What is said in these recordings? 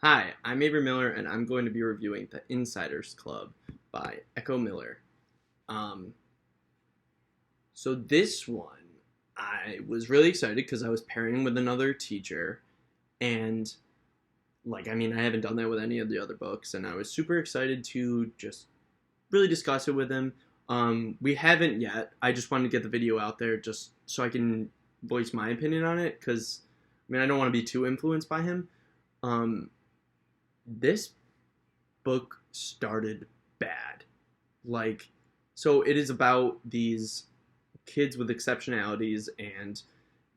Hi, I'm Avery Miller, and I'm going to be reviewing The Insiders Club by Echo Miller. Um, so this one, I was really excited because I was pairing with another teacher, and I haven't done that with any of the other books, and I was super excited to just really discuss it with him. We haven't yet. I just wanted to get the video out there just so I can voice my opinion on it, because I don't want to be too influenced by him. Um, this book started bad. Like, so it is about these kids with exceptionalities and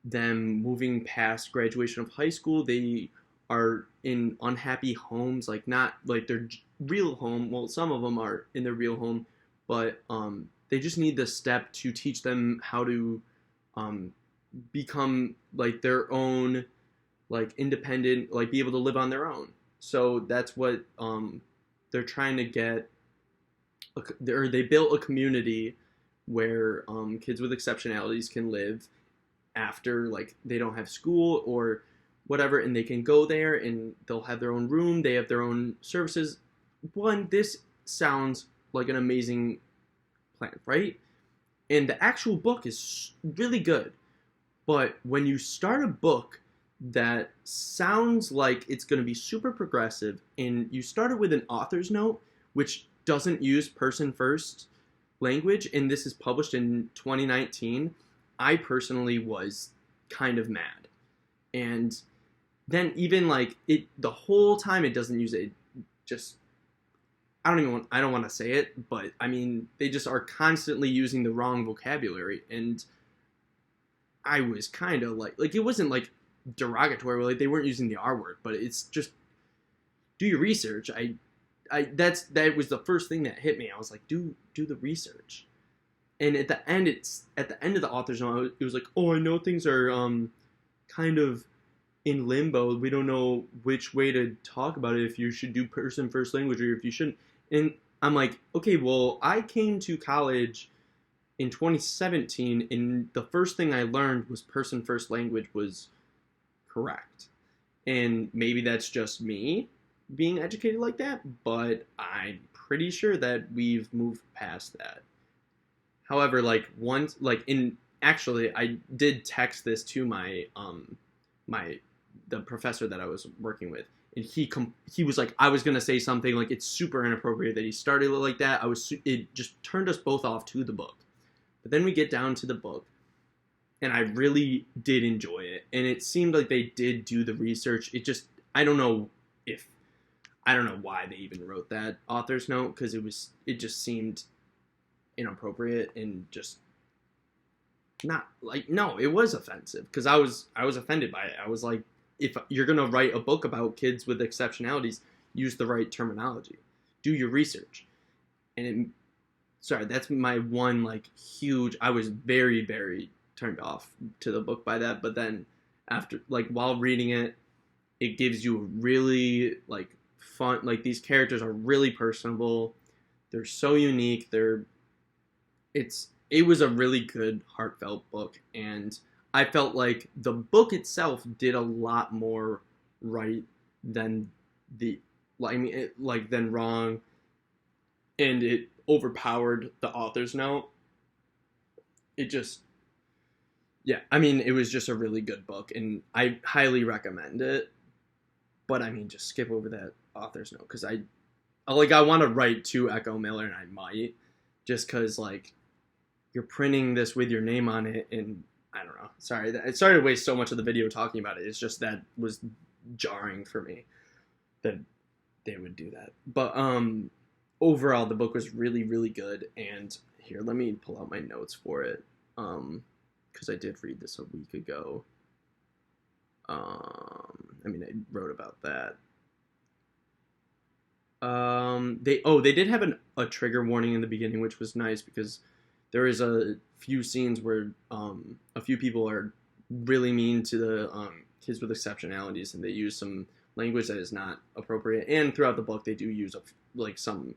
them moving past graduation of high school. They are in unhappy homes, like not like their real home. Well, some of them are in their real home, but they just need the step to teach them how to um, become like their own, like independent, like be able to live on their own. So that's what they're trying to get. Or they built a community where kids with exceptionalities can live after like they don't have school or whatever, and they can go there and they'll have their own room. They have their own services. This sounds like an amazing plan, right? And the actual book is really good. But when you start a book that sounds like it's going to be super progressive, and you start it with an author's note, which doesn't use person first language, and this is published in 2019, I personally was kind of mad. And then even like it, the whole time it doesn't use it, just I don't want to say it, but they just are constantly using the wrong vocabulary, and I was kind of like it wasn't like derogatory, like they weren't using the R word, but it's just do your research. That was the first thing that hit me. I was like, do the research. And at the end of the author's note, it was like, oh, I know things are kind of in limbo. We don't know which way to talk about it, if you should do person first language or if you shouldn't. And I'm like, okay, well, I came to college in 2017, and the first thing I learned was person first language was correct. And maybe that's just me being educated like that, but I'm pretty sure that we've moved past that. However, like once, like in actually, I did text this to the professor that I was working with, and he was like, I was gonna say something like it's super inappropriate that he started it like that. It just turned us both off to the book. But then we get down to the book, and I really did enjoy it, and it seemed like they did do the research. I don't know if I don't know why they even wrote that author's note, because it just seemed inappropriate and just not like, no, it was offensive, because I was offended by it. I was like, if you're gonna write a book about kids with exceptionalities, use the right terminology, do your research. And sorry, that's my one like huge. I was very, very turned off to the book by that. But then after, like, while reading it, it gives you a really like fun, like these characters are really personable. They're so unique. It was a really good heartfelt book, and I felt like the book itself did a lot more right than than wrong, and it overpowered the author's note. It just, yeah, it was just a really good book, and I highly recommend it. But just skip over that author's note, because I want to write to Echo Miller, and I might, just because like you're printing this with your name on it, and I don't know. Sorry, sorry to waste so much of the video talking about it. It's just that was jarring for me that they would do that. But overall, the book was really, really good. And here, let me pull out my notes for it, because I did read this a week ago. I wrote about that. They did have a trigger warning in the beginning, which was nice, because there is a few scenes where a few people are really mean to the kids with exceptionalities, and they use some language that is not appropriate. And throughout the book, they do use some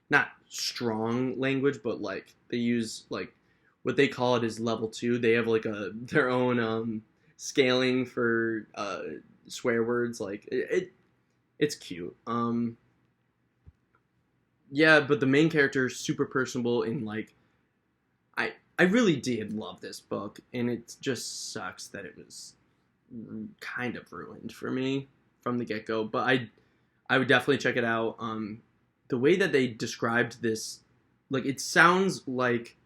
not strong language, but like they use like what they call it is level 2. They have like their own scaling for swear words. Like it's cute. Yeah, but the main character is super personable and like I really did love this book, and it just sucks that it was kind of ruined for me from the get go. But I would definitely check it out. The way that they described this, like it sounds like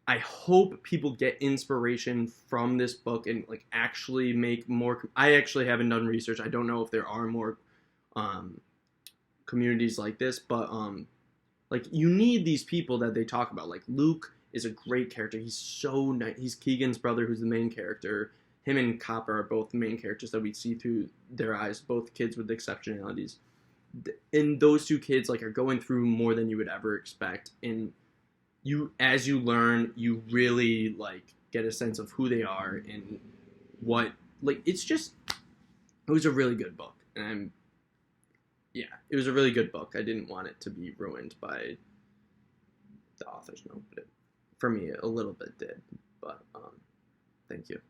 I hope people get inspiration from this book and like actually make more. I actually haven't done research. I don't know if there are more um, communities like this, but like you need these people that they talk about. Like Luke is a great character. He's so nice. He's Keegan's brother, who's the main character. Him and Copper are both the main characters that we see through their eyes. Both kids with exceptionalities. And those two kids like are going through more than you would ever expect. And you, as you learn, you really like get a sense of who they are and what like. It's just it was a really good book, and yeah, it was a really good book. I didn't want it to be ruined by the author's note, but for me, a little bit did. But thank you.